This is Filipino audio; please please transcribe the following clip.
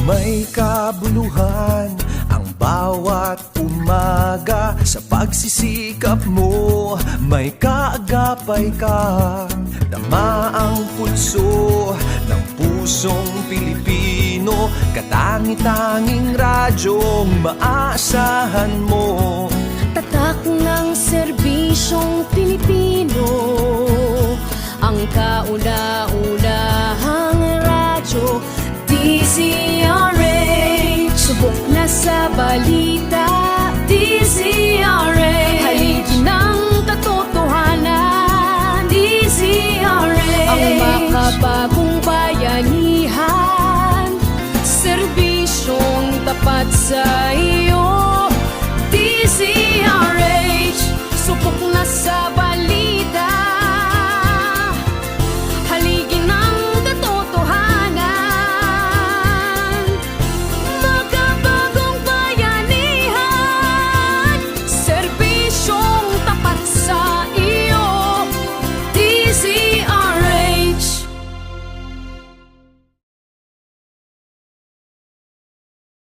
May kabuluhan ang bawat umaga. Sa pagsisikap mo, may kaagapay ka. Tama ang pulso ng pusong Pilipino, katangi-tanging radyong maaasahan mo. Tatak ng serbisyong Pilipino, ang kauna-unahang radyo, DZRH. Subok na sa balita, DZRH. Haligi ng katotohanan, DZRH. Ang makabagong bayanihan, serbisyong tapat sa